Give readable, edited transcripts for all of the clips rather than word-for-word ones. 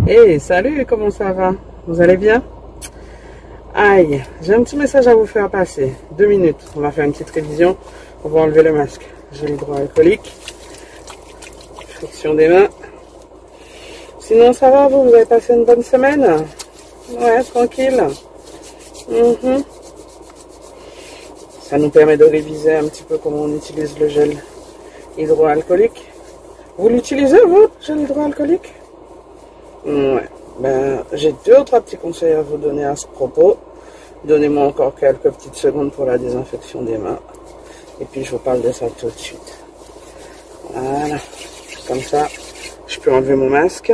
Hey, salut, comment ça va? Vous allez bien? Aïe, j'ai un petit message à vous faire passer. 2 minutes, on va faire une petite révision. On va enlever le masque. Gel hydroalcoolique. Friction des mains. Sinon, ça va, vous avez passé une bonne semaine? Ouais, tranquille. Ça nous permet de réviser un petit peu comment on utilise le gel hydroalcoolique. Vous l'utilisez, vous, gel hydroalcoolique? Ouais. Ben, j'ai 2 ou 3 petits conseils à vous donner à ce propos. Donnez-moi encore quelques petites secondes pour la désinfection des mains. Et puis, je vous parle de ça tout de suite. Voilà. Comme ça, je peux enlever mon masque.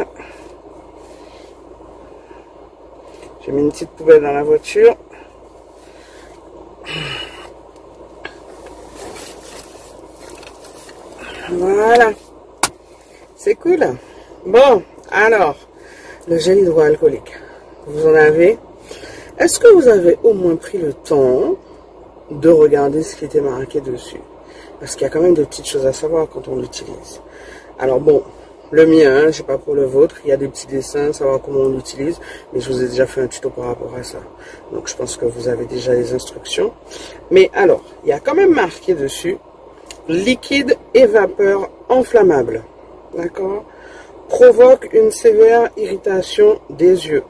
J'ai mis une petite poubelle dans la voiture. Voilà. C'est cool. Bon, alors, le gel hydroalcoolique. Vous en avez? Est-ce que vous avez au moins pris le temps de regarder ce qui était marqué dessus? Parce qu'il y a quand même des petites choses à savoir quand on l'utilise. Alors bon, le mien, je ne sais pas pour le vôtre, il y a des petits dessins, savoir comment on l'utilise, mais je vous ai déjà fait un tuto par rapport à ça. Donc je pense que vous avez déjà les instructions. Mais alors, il y a quand même marqué dessus, liquide et vapeur inflammable. D'accord? Provoque une sévère irritation des yeux.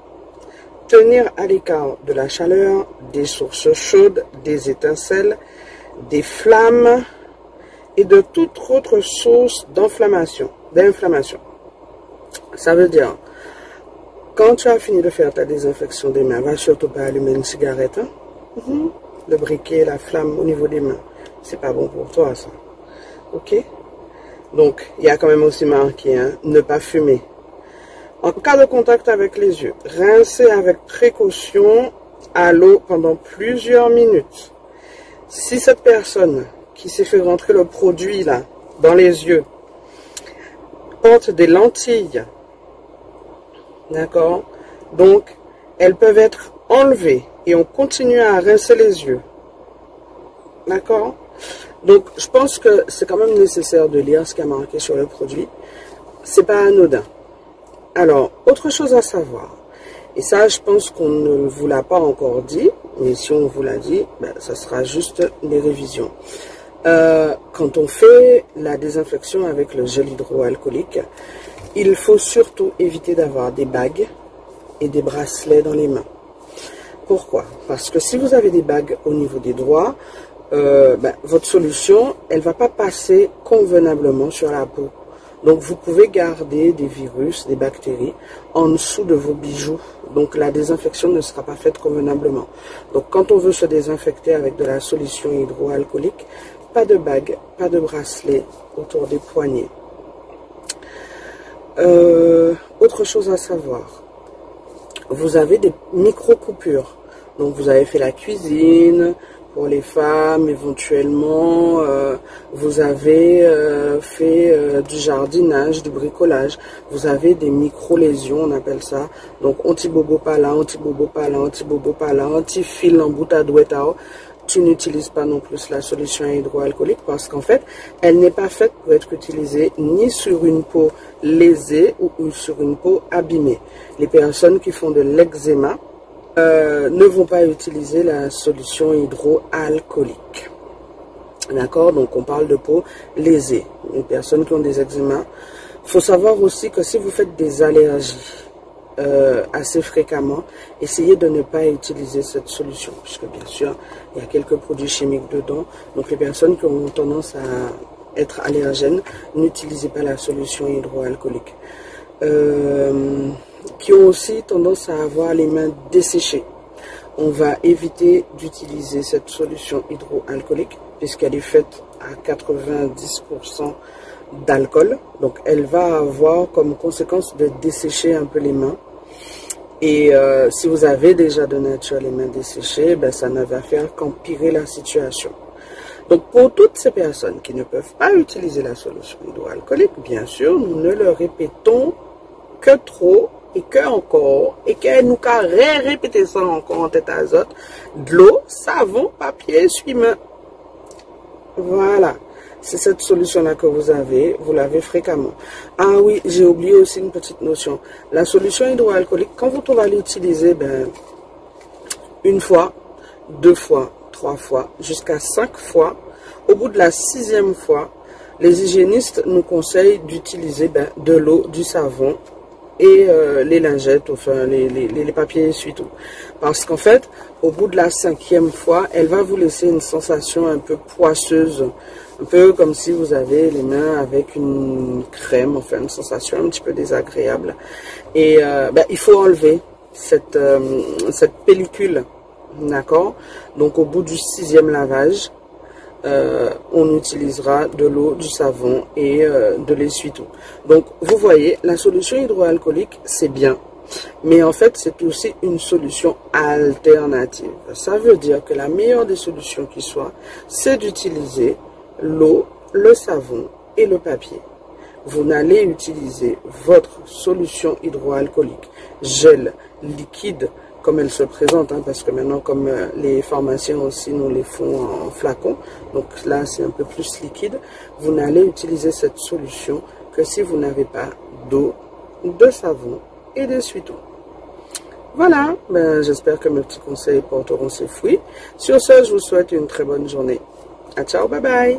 Tenir à l'écart de la chaleur, des sources chaudes, des étincelles, des flammes et de toute autre source d'inflammation. Ça veut dire, quand tu as fini de faire ta désinfection des mains, va surtout pas allumer une cigarette. Hein? Le briquet, la flamme au niveau des mains, c'est pas bon pour toi ça. Ok? Donc, il y a quand même aussi marqué, hein, ne pas fumer. En cas de contact avec les yeux, rincez avec précaution à l'eau pendant plusieurs minutes. Si cette personne qui s'est fait rentrer le produit là dans les yeux porte des lentilles, d'accord, donc elles peuvent être enlevées et on continue à rincer les yeux, d'accord. Donc je pense que c'est quand même nécessaire de lire ce qui a marqué sur le produit, c'est pas anodin. Alors, autre chose à savoir, et ça je pense qu'on ne vous l'a pas encore dit, mais si on vous l'a dit, ben, ça sera juste des révisions. Quand on fait la désinfection avec le gel hydroalcoolique, il faut surtout éviter d'avoir des bagues et des bracelets dans les mains. Pourquoi? Parce que si vous avez des bagues au niveau des doigts, ben, votre solution, elle ne va pas passer convenablement sur la peau. Donc vous pouvez garder des virus, des bactéries en dessous de vos bijoux. Donc la désinfection ne sera pas faite convenablement. Donc quand on veut se désinfecter avec de la solution hydroalcoolique, pas de bague, pas de bracelet autour des poignets. Autre chose à savoir, vous avez des micro-coupures. Donc vous avez fait la cuisine. Pour les femmes, éventuellement, vous avez fait du jardinage, du bricolage. Vous avez des micro-lésions, on appelle ça. Donc, anti-bobo par là, anti-bobo par là, anti-bobo par là, anti-fil en bout à douette. Tu n'utilises pas non plus la solution hydroalcoolique parce qu'en fait, elle n'est pas faite pour être utilisée ni sur une peau lésée ou sur une peau abîmée. Les personnes qui font de l'eczéma, ne vont pas utiliser la solution hydroalcoolique. D'accord? Donc on parle de peau lésée. Les personnes qui ont des eczémas. Il faut savoir aussi que si vous faites des allergies assez fréquemment, essayez de ne pas utiliser cette solution. Puisque bien sûr, il y a quelques produits chimiques dedans. Donc les personnes qui ont tendance à être allergènes, n'utilisez pas la solution hydroalcoolique. Qui ont aussi tendance à avoir les mains desséchées. On va éviter d'utiliser cette solution hydroalcoolique puisqu'elle est faite à 90% d'alcool. Donc elle va avoir comme conséquence de dessécher un peu les mains. Et si vous avez déjà de nature les mains desséchées, ben, ça ne va faire qu'empirer la situation. Donc pour toutes ces personnes qui ne peuvent pas utiliser la solution hydroalcoolique, bien sûr, nous ne le répétons que trop et que encore, et qu'elle nous a répété ça encore en tête azote, de l'eau, savon, papier, essuie-main. Voilà. c'est cette solution-là que vous l'avez fréquemment. Ah oui, j'ai oublié aussi une petite notion. La solution hydroalcoolique, quand vous allez l'utiliser, ben, une fois, 2 fois, 3 fois, jusqu'à 5 fois, au bout de la 6e fois, les hygiénistes nous conseillent d'utiliser de l'eau, du savon et les lingettes, enfin les papiers essuie-tout. Parce qu'en fait, au bout de la 5e fois, elle va vous laisser une sensation un peu poisseuse, un peu comme si vous avez les mains avec une crème, enfin une sensation un petit peu désagréable. Et il faut enlever cette pellicule, d'accord? Donc au bout du 6e lavage, on utilisera de l'eau, du savon et de l'essuie-tout. Donc, vous voyez, la solution hydroalcoolique, c'est bien. Mais en fait, c'est aussi une solution alternative. Ça veut dire que la meilleure des solutions qui soit, c'est d'utiliser l'eau, le savon et le papier. Vous n'allez utiliser votre solution hydroalcoolique, gel, liquide, comme elle se présente, hein, parce que maintenant, comme les pharmaciens aussi nous les font en flacon, donc là c'est un peu plus liquide, vous n'allez utiliser cette solution que si vous n'avez pas d'eau, de savon et d'essuie-tout. Voilà, j'espère que mes petits conseils porteront ses fruits. Sur ce, je vous souhaite une très bonne journée. À ciao, bye bye.